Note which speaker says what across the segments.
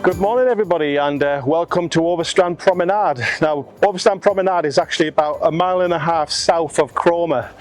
Speaker 1: Good morning everybody, and welcome to Overstrand Promenade. Now, Overstrand Promenade is actually about 1.5 miles south of Cromer,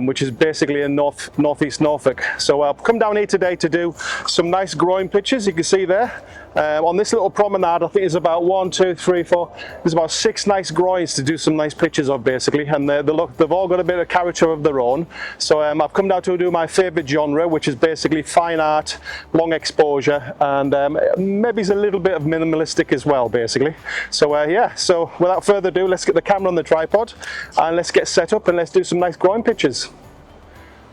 Speaker 1: which is basically in northeast Norfolk. So I've come down here today to do some nice groyne pictures. You can see there on this little promenade, I think there's about 1, 2, 3, 4, there's about 6 nice groynes to do some nice pictures of basically, and they've all got a bit of character of their own. So I've come down to do my favourite genre, which is basically fine art, long exposure, and maybe a little bit of minimalistic as well basically. So yeah, so without further ado, let's get the camera on the tripod and let's get set up and let's do some nice groyne pictures.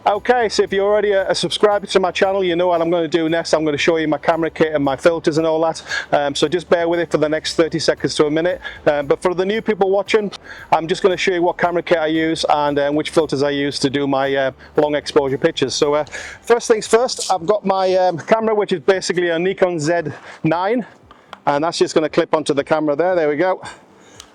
Speaker 1: Okay, so if you're already a subscriber to my channel, you know what I'm going to do next. I'm going to show you my camera kit and my filters and all that, so just bear with it for the next 30 seconds to a minute. But for the new people watching, I'm just going to show you what camera kit I use and which filters I use to do my long exposure pictures. So first things first, I've got my camera, which is basically a Nikon Z9, and that's just going to clip onto the camera there we go.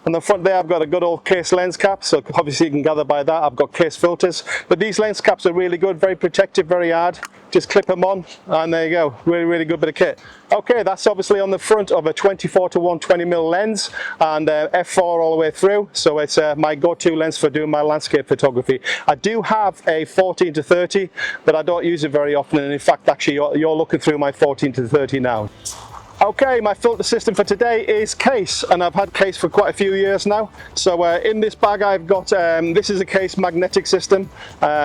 Speaker 1: On the front there I've got a good old case lens cap, so obviously you can gather by that I've got case filters, but these lens caps are really good, very protective, very hard. Just clip them on and there you go, really good bit of kit. Okay, that's obviously on the front of a 24 to 120mm lens and f4 all the way through, so it's my go-to lens for doing my landscape photography. I do have a 14 to 30, but I don't use it very often, and in fact actually you're looking through my 14 to 30 now. Okay, my filter system for today is Case, and I've had Case for quite a few years now. So in this bag I've got, this is a Case magnetic system.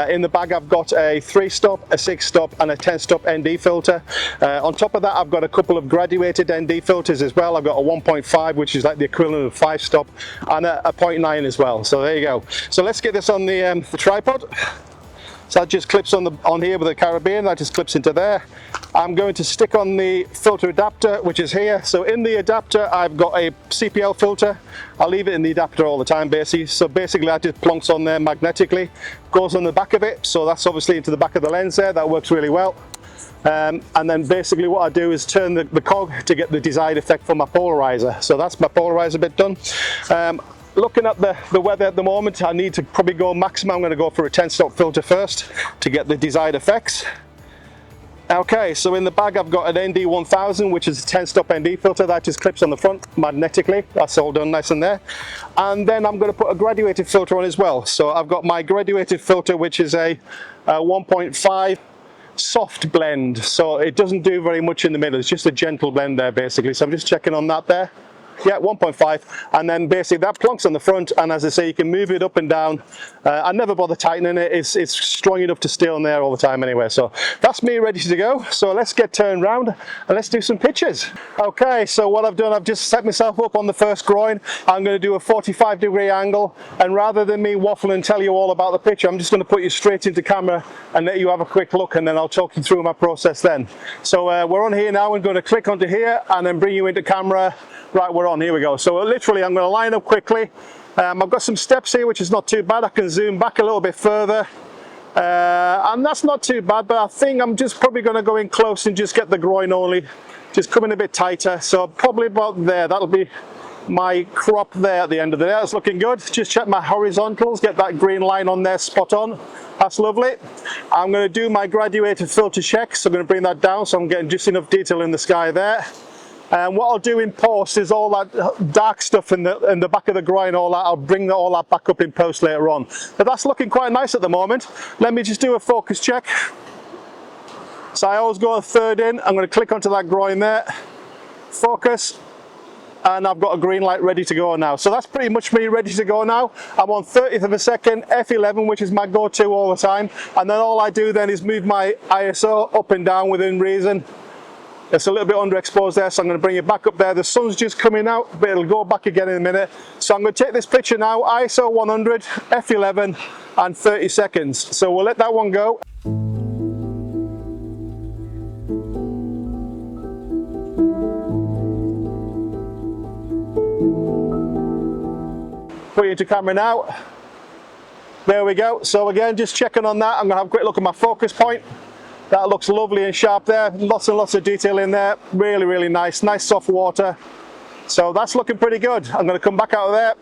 Speaker 1: In the bag I've got a 3-stop, a 6-stop and a 10-stop ND filter. On top of that I've got a couple of graduated ND filters as well. I've got a 1.5, which is like the equivalent of 5-stop, and a 0.9 as well. So there you go. So let's get this on the tripod. So that just clips on here with a carabiner, that just clips into there. I'm going to stick on the filter adapter, which is here. So in the adapter I've got a CPL filter. I'll leave it in the adapter all the time basically. So basically that just plonks on there magnetically, goes on the back of it. So that's obviously into the back of the lens there, that works really well. And then basically what I do is turn the cog to get the desired effect from my polarizer. So that's my polarizer bit done. Looking at the weather at the moment, I need to probably go maximum. I'm going to go for a 10-stop filter first to get the desired effects. Okay, so in the bag I've got an ND1000, which is a 10-stop ND filter that just clips on the front magnetically. That's all done nice in there. And then I'm going to put a graduated filter on as well. So I've got my graduated filter, which is a 1.5 soft blend. So it doesn't do very much in the middle. It's just a gentle blend there basically. So I'm just checking on that there. Yeah, 1.5, and then basically that plonks on the front, and as I say, you can move it up and down. I never bother tightening it. It's strong enough to stay on there all the time anyway. So that's me ready to go. So let's get turned round and let's do some pictures. Okay, so what I've done, I've just set myself up on the first groyne. I'm going to do a 45-degree angle, and rather than me waffle and tell you all about the picture, I'm just going to put you straight into camera and let you have a quick look, and then I'll talk you through my process then. So we're on here now. I'm going to click onto here and then bring you into camera. Right, we're on, here we go. So literally I'm going to line up quickly. I've got some steps here, which is not too bad. I can zoom back a little bit further, and that's not too bad, but I think I'm just probably going to go in close and just get the groyne only, just come in a bit tighter. So probably about there, that'll be my crop there at the end of the day. That's looking good. Just check my horizontals, get that green line on there spot on. That's lovely. I'm going to do my graduated filter check, so I'm going to bring that down so I'm getting just enough detail in the sky there. And what I'll do in post is all that dark stuff in the back of the groyne, all that, I'll bring all that back up in post later on. But that's looking quite nice at the moment. Let me just do a focus check. So I always go a third in. I'm going to click onto that groyne there, focus, and I've got a green light ready to go now. So that's pretty much me ready to go now. I'm on 30th of a second, f11, which is my go-to all the time. And then all I do then is move my ISO up and down within reason. It's a little bit underexposed there, so I'm going to bring it back up there. The sun's just coming out, but it'll go back again in a minute. So I'm going to take this picture now, ISO 100, f11 and 30 seconds. So we'll let that one go. Put you into camera now. There we go. So again, just checking on that. I'm going to have a quick look at my focus point. That looks lovely and sharp there. Lots and lots of detail in there. Really nice. Nice soft water. So that's looking pretty good. I'm going to come back out of there.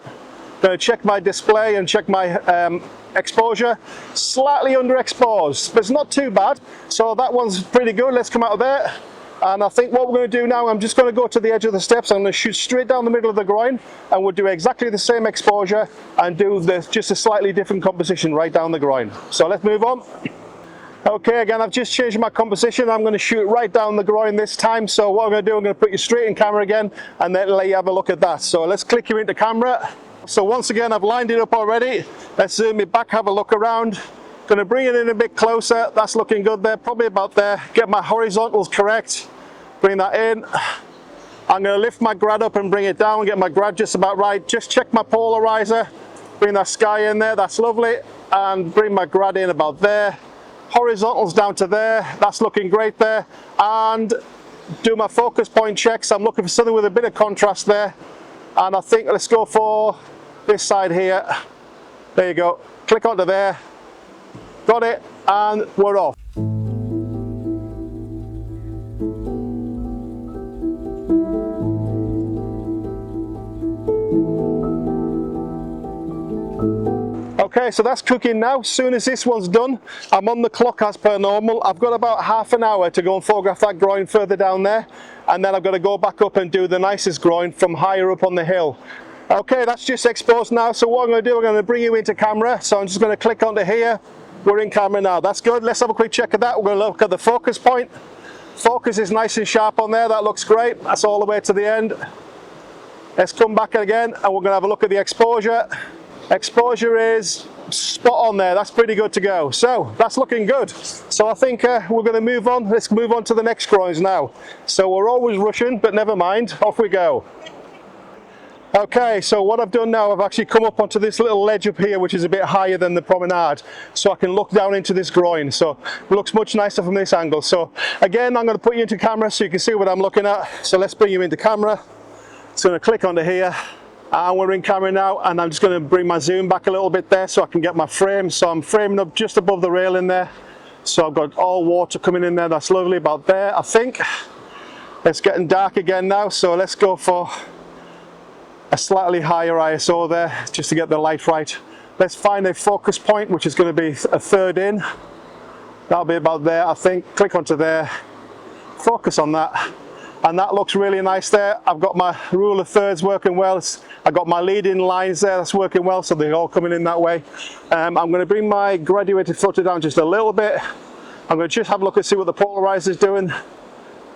Speaker 1: Going to check my display and check my exposure. Slightly underexposed, but it's not too bad. So that one's pretty good. Let's come out of there. And I think what we're going to do now, I'm just going to go to the edge of the steps. I'm going to shoot straight down the middle of the groin, and we'll do exactly the same exposure and do just a slightly different composition right down the groin. So let's move on. Okay, again, I've just changed my composition. I'm going to shoot right down the groin this time. So what I'm going to do, I'm going to put you straight in camera again and then let you have a look at that. So let's click you into camera. So once again, I've lined it up already. Let's zoom it back, have a look around. Going to bring it in a bit closer. That's looking good there, probably about there. Get my horizontals correct. Bring that in. I'm going to lift my grad up and bring it down, get my grad just about right. Just check my polarizer. Bring that sky in there, that's lovely. And bring my grad in about there. Horizontals down to there, that's looking great there. And do my focus point checks. I'm looking for something with a bit of contrast there. And I think let's go for this side here. There you go. Click onto there. Got it, and we're off. Okay, so that's cooking now. As soon as this one's done, I'm on the clock as per normal. I've got about half an hour to go and photograph that groin further down there, and then I've got to go back up and do the nicest groin from higher up on the hill. Okay, that's just exposed now. So what I'm going to do, I'm going to bring you into camera. So I'm just going to click onto here. We're in camera now. That's good. Let's have a quick check of that. We're going to look at the focus point. Focus is nice and sharp on there. That looks great. That's all the way to the end. Let's come back again and we're going to have a look at the exposure. Exposure is spot on there. That's pretty good to go. So that's looking good. So I think we're going to move on. Let's move on to the next groins now. So we're always rushing, but never mind. Off we go. Okay, so what I've done now, I've actually come up onto this little ledge up here, which is a bit higher than the promenade, so I can look down into this groin. So it looks much nicer from this angle. So again, I'm going to put you into camera so you can see what I'm looking at. So let's bring you into camera. So I'm going to click onto here, and we're in camera now, and I'm just going to bring my zoom back a little bit there so I can get my frame. So I'm framing up just above the rail in there. So I've got all water coming in there. That's lovely about there, I think. It's getting dark again now, so let's go for a slightly higher ISO there just to get the light right. Let's find a focus point, which is going to be a third in. That'll be about there, I think. Click onto there, focus on that, and that looks really nice there. I've got my rule of thirds working well. I've got my leading lines there, that's working well, so they're all coming in that way. I'm going to bring my graduated flutter down just a little bit. I'm going to just have a look and see what the polarizer is doing.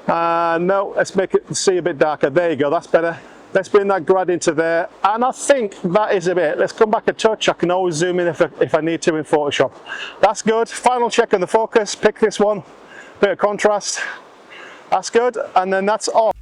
Speaker 1: No, let's make it see a bit darker. There you go, that's better. Let's bring that grad into there, and I think that is a bit. Let's come back a touch. I can always zoom in if I need to in Photoshop. That's good. Final check on the focus. Pick this one. Bit of contrast. That's good, and then that's off.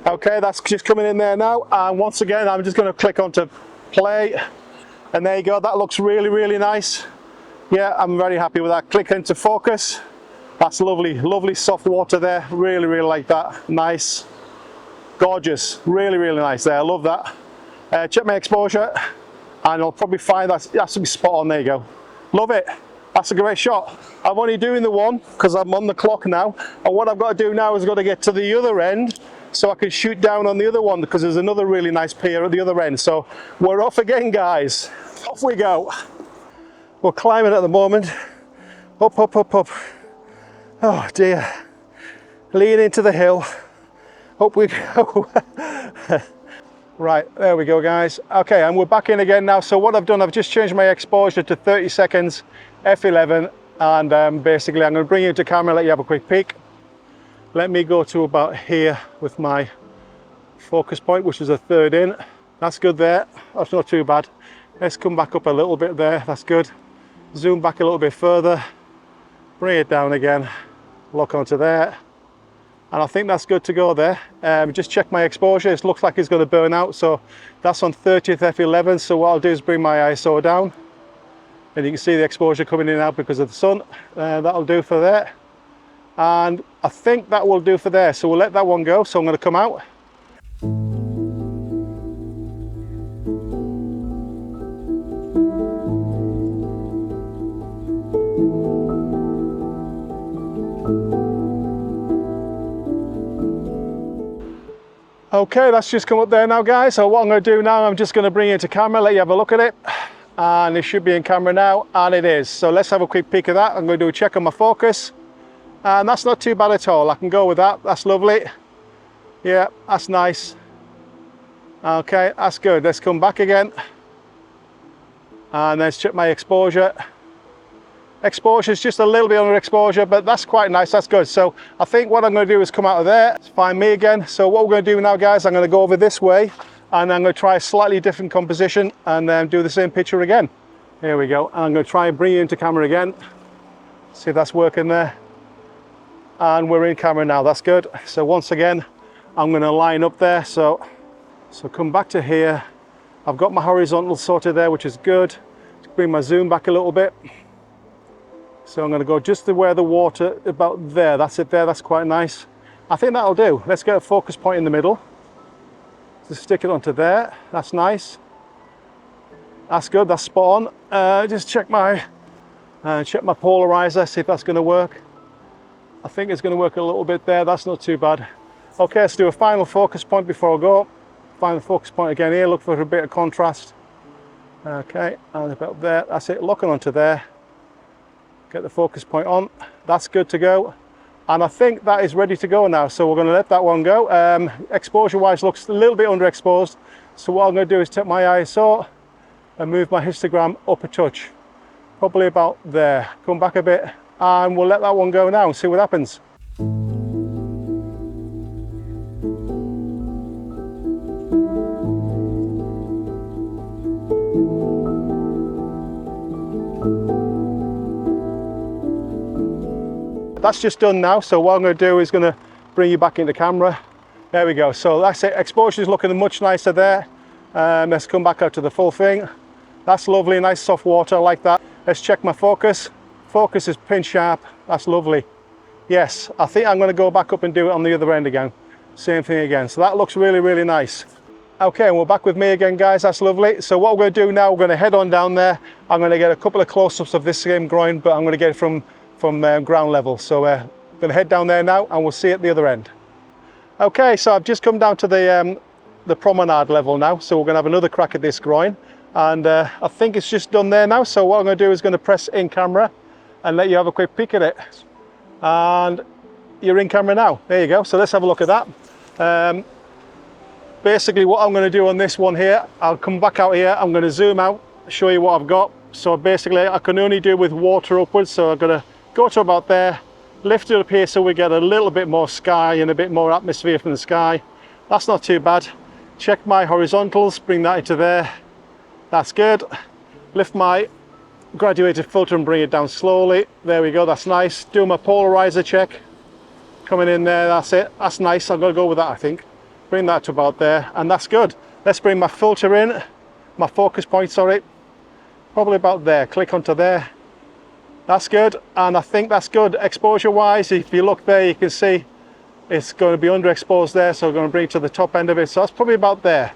Speaker 1: Okay, that's just coming in there now, and once again I'm just going to click onto play, and there you go. That looks really, really nice. Yeah, I'm very happy with that. Click into focus. That's lovely, lovely soft water there. Really, really like that. Nice, gorgeous, really, really nice there. I love that. Check my exposure, and I'll probably find that's be spot on. There you go. Love it. That's a great shot. I'm only doing the one because I'm on the clock now, and what I've got to do now is I've got to get to the other end so I can shoot down on the other one, because there's another really nice pier at the other end. So we're off again, guys. Off we go. We're climbing at the moment. Up, up, up, up. Oh dear. Lean into the hill. Up we go. Right, there we go, guys. Okay, and we're back in again now. So what I've done, I've just changed my exposure to 30 seconds, f11, and basically I'm going to bring you into camera, let you have a quick peek. Let me go to about here with my focus point, which is a third in. That's good there. That's not too bad. Let's come back up a little bit there. That's good. Zoom back a little bit further. Bring it down again. Lock onto there. And I think that's good to go there. Just check my exposure. It looks like it's going to burn out. So that's on 30th f11. So what I'll do is bring my ISO down. And you can see the exposure coming in and out because of the sun. That'll do for there. And I think that will do for there, so we'll let that one go. So I'm going to come out. Okay, that's just come up there now, guys. So what I'm going to do now, I'm just going to bring it into camera, let you have a look at it. And it should be in camera now, and it is. So let's have a quick peek at that. I'm going to do a check on my focus. And that's not too bad at all. I can go with that. That's lovely. Yeah, that's nice. Okay, that's good. Let's come back again. And let's check my exposure. Exposure is just a little bit under exposure, but that's quite nice. That's good. So I think what I'm going to do is come out of there, find me again. So what we're going to do now, guys, I'm going to go over this way, and I'm going to try a slightly different composition and do the same picture again. Here we go. And I'm going to try and bring you into camera again. See if that's working there. And we're in camera now. That's good. So once again, I'm going to line up there. So come back to here. I've got my horizontal sorted there, which is good. Bring my zoom back a little bit. So I'm going to go just to where the water, about there. That's it there. That's quite nice. I think that'll do. Let's get a focus point in the middle. Just stick it onto there. That's nice. That's good. That's spot on. Just check my polarizer. See if that's going to work. I think it's going to work a little bit there. That's not too bad. Okay, let's do a final focus point before I go. Final focus point again here. Look for a bit of contrast. Okay, and about there. That's it. Locking onto there. Get the focus point on. That's good to go. And I think that is ready to go now. So we're going to let that one go. Exposure wise looks a little bit underexposed. So what I'm going to do is take my ISO and move my histogram up a touch. Probably about there. Come back a bit and we'll let that one go now and see what happens. That's just done now, so what I'm going to do is going to bring you back into camera. There we go. So that's it. Exposure is looking much nicer there. Let's come back out to the full thing. That's lovely, nice soft water like that. Let's check my focus. Focus is pin sharp. That's lovely. Yes, I think I'm going to go back up and do it on the other end again. Same thing again. So that looks really, really nice. Okay, and we're back with me again, guys. That's lovely. So what we're going to do now, we're going to head on down there. I'm going to get a couple of close-ups of this same groin, but I'm going to get it from ground level. So I'm going to head down there now and we'll see it at the other end. Okay, so I've just come down to the promenade level now, so we're going to have another crack at this groin, and I think it's just done there now. So what I'm going to do is going to press in camera and let you have a quick peek at it, and you're in camera now. There you go. So let's have a look at that. Basically what I'm going to do on this one here, I'll come back out here, I'm going to zoom out, show you what I've got. So basically I can only do with water upwards, so I'm going to go to about there, lift it up here so we get a little bit more sky and a bit more atmosphere from the sky. That's not too bad. Check my horizontals, bring that into there. That's good. Lift my graduated filter and bring it down slowly. There we go, that's nice. Do my polarizer check. Coming in there, that's it. That's nice, I'm going to go with that I think. Bring that to about there, and that's good. Let's bring my filter in, my focus point, sorry. Probably about there, click onto there. That's good, and I think that's good. Exposure wise, if you look there, you can see it's going to be underexposed there, so we're going to bring it to the top end of it. So that's probably about there.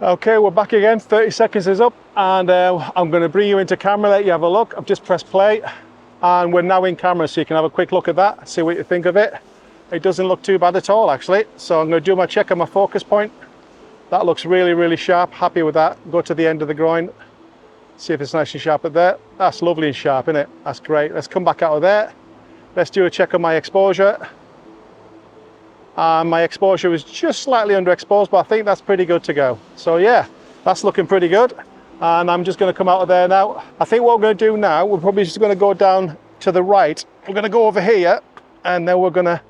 Speaker 1: Okay, we're back again. 30 seconds is up, and I'm going to bring you into camera, let you have a look. I've just pressed play, and we're now in camera, so you can have a quick look at that, see what you think of it. It doesn't look too bad at all, actually. So I'm going to do my check on my focus point. That looks really, really sharp. Happy with that. Go to the end of the groin, see if it's nice and sharp at there. That's lovely and sharp, isn't it? That's great. Let's come back out of there. Let's do a check on my exposure. My exposure is just slightly underexposed, but I think that's pretty good to go. So yeah, that's looking pretty good. And I'm just going to come out of there now. I think what we're going to do now, we're probably just going to go down to the right. We're going to go over here, and then we're going to,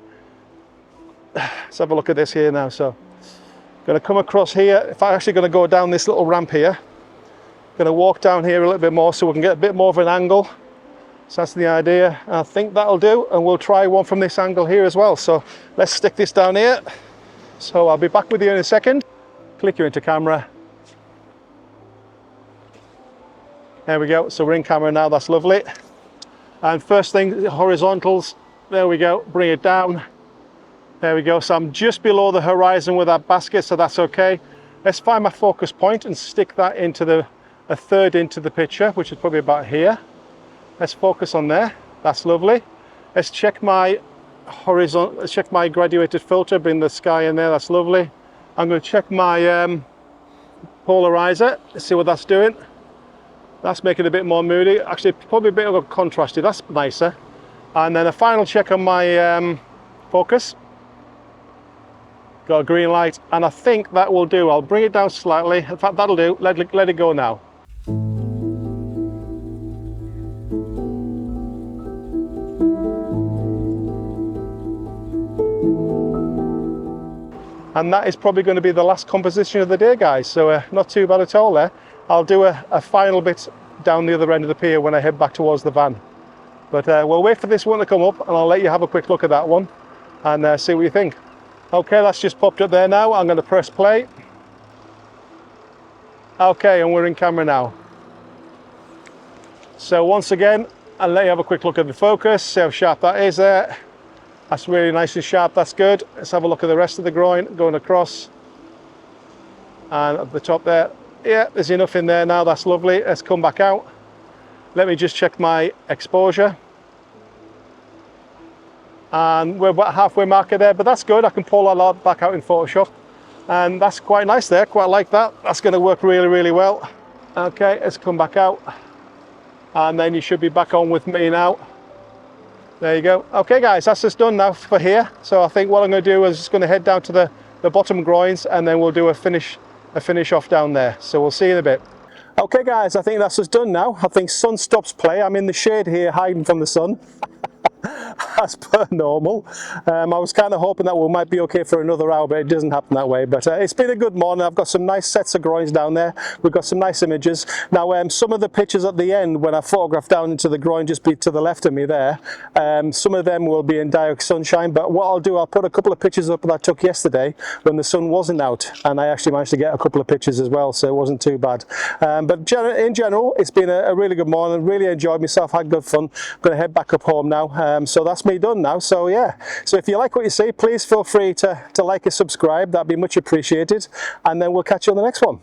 Speaker 1: let's have a look at this here now. So going to come across here. If I'm actually going to go down this little ramp here, going to walk down here a little bit more so we can get a bit more of an angle. So that's the idea. I think that'll do, and we'll try one from this angle here as well. So let's stick this down here. So I'll be back with you in a second. Click you into camera. There we go. So we're in camera now. That's lovely. And first thing, horizontals. There we go. Bring it down. There we go. So I'm just below the horizon with that basket, so that's okay. Let's find my focus point and stick that into the a third into the picture, which is probably about here. Let's focus on there. That's lovely. Let's check my horizontal, let's check my graduated filter, bring the sky in there. That's lovely. I'm going to check my polarizer. Let's see what that's doing. That's making it a bit more moody. Actually, probably a bit of a contrasty. That's nicer. And then a final check on my focus. Got a green light, and I think that will do. I'll bring it down slightly. In fact, that'll do. Let it go now. And that is probably going to be the last composition of the day, guys. So not too bad at all there. I'll do a final bit down the other end of the pier when I head back towards the van. But we'll wait for this one to come up, and I'll let you have a quick look at that one and see what you think. Okay, that's just popped up there now. I'm going to press play. Okay, and we're in camera now. So once again, I'll let you have a quick look at the focus, see how sharp that is there. That's really nice and sharp, that's good. Let's have a look at the rest of the groin going across. And at the top there, yeah, there's enough in there now, that's lovely. Let's come back out. Let me just check my exposure. And we're about halfway marker there, but that's good. I can pull a lot back out in Photoshop. And that's quite nice there, quite like that. That's going to work really, really well. Okay, let's come back out. And then you should be back on with me now. There you go. Okay guys, that's just done now for here. So I think what I'm going to do is just going to head down to the bottom groins, and then we'll do a finish off down there. So we'll see you in a bit. Okay guys, I think that's just done now. I think sun stops play. I'm in the shade here hiding from the sun. As per normal. I was kind of hoping that we might be okay for another hour, but it doesn't happen that way. But it's been a good morning. I've got some nice sets of groins down there. We've got some nice images. Now some of the pictures at the end when I photographed down into the groin just be to the left of me there, some of them will be in direct sunshine, but what I'll do, I'll put a couple of pictures up that I took yesterday when the sun wasn't out, and I actually managed to get a couple of pictures as well, so it wasn't too bad. But in general, it's been a really good morning. Really enjoyed myself, had good fun. I'm going to head back up home now. So that's me done now. So yeah, so if you like what you see, please feel free to like and subscribe. That'd be much appreciated, and then we'll catch you on the next one.